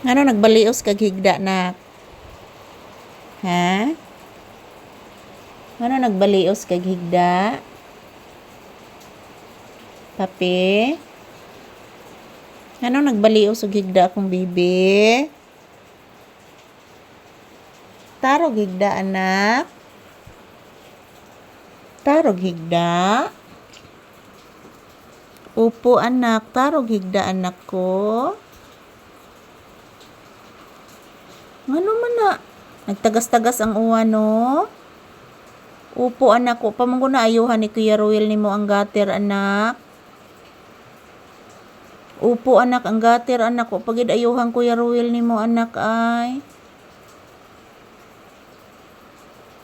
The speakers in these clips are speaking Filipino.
Ano nagbalios kag higda na? Ha? Ano nagbalios kag higda? Papi? Ano nagbalios og higda akong bibi? Tarog higda anak? Tarog higda? Upo anak, tarog higda anak ko. Ngano man na? Nagtagas-tagas ang uwan no? Upo anak ko, pamangko na ayuhan ni Kuya Ruel nimo ang gater anak. Upo anak, ang gater anak ko, pagid ayuhan Kuya Ruel nimo anak ay.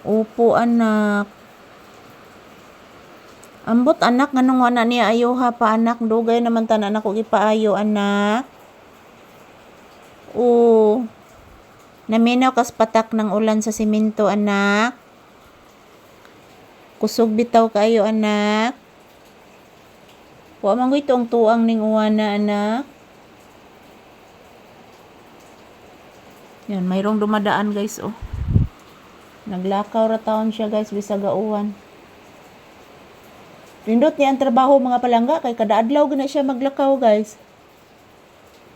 Upo anak. Ambot anak, nganong wala niya ayuha pa anak, dugay naman tanan ako gipaayo anak. Oo. Naminaw kas patak ng ulan sa simento anak. Kusog bitaw kayo anak. Wa man gyud tong tuang ning uwana anak. Yan, mayroong dumadaan guys oh. Naglakaw ra taon siya guys bisag uwan. Pindot niya ang trabaho mga palangga kay kada adlaw gina siya maglakaw guys.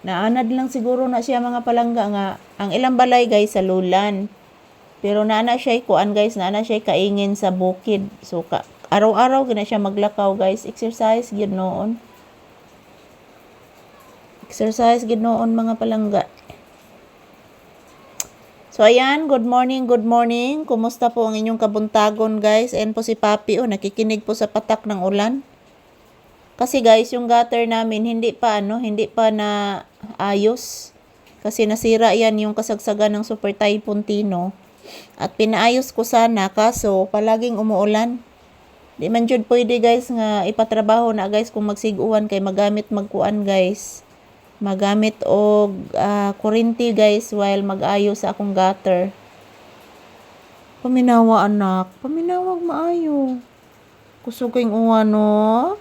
Naanad lang siguro na siya mga palangga nga ang ilang balay guys sa lulan. Pero naana siya kuan guys, naana siya kaingin sa bukid. So araw-araw gina siya maglakaw guys. Exercise gyud noon. Exercise gyud noon mga palangga. So ayan, good morning, good morning. Kumusta po ang inyong kabuntagon guys? Ayan po si Papi nakikinig po sa patak ng ulan. Kasi guys, yung gutter namin hindi pa na ayos. Kasi nasira yan yung kasagsagan ng Super Typhoon Tino. At pinaayos ko sana kaso palaging umuulan. Di man jud pwede guys nga ipatrabaho na guys kung magsiguan kay magamit magkuan guys. Magamit og kuryente guys while mag-ayo sa akong gutter. Paminawa anak, paminawag maayo. Kusog kayong uwan no.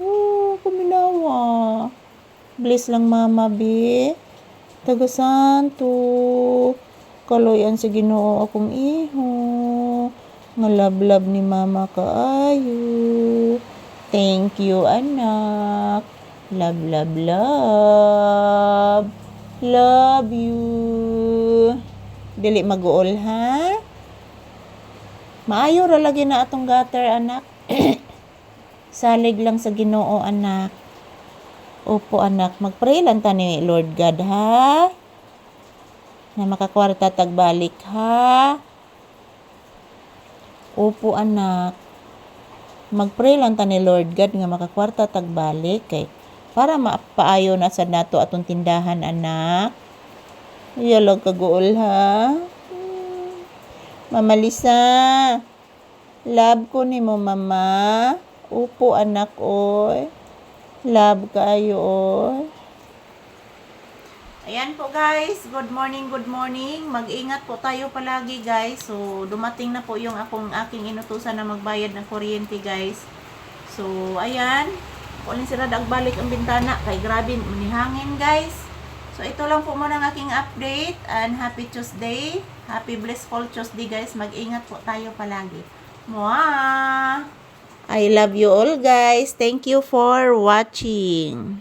Oh, paminawa. Bless lang mama bi. Taga santo. Kaloyan sa Ginoo akong iho. Nga lablab ni mama kaayo. Thank you anak. Love, love, love. Love you. Dili mag-uol, ha? Maayo ra lagi na atong gutter, anak. Salig lang sa Ginoo, anak. Opo, anak. Mag-pray lang ta ni Lord God, ha? Na makakwarta tagbalik, ha? Opo, anak. Mag-pray lang ta ni Lord God nga makakwarta tagbalik kay para mapaayo na sa nato atong tindahan anak. Iyalog kaguol ha. Mama Lisa. Love ko nimo mama. Upo anak oy. Love kayo oy. Ayan po guys, good morning, good morning. Mag-ingat po tayo palagi guys. So dumating na po yung aking inutusan na magbayad ng kuryente guys. So ayan. Kunin sila dagbalik ang bintana kay grabe manihangin guys. So ito lang po muna ang aking update and happy Tuesday. Happy blissful Tuesday guys. Mag-ingat po tayo palagi. Mwah! I love you all guys. Thank you for watching.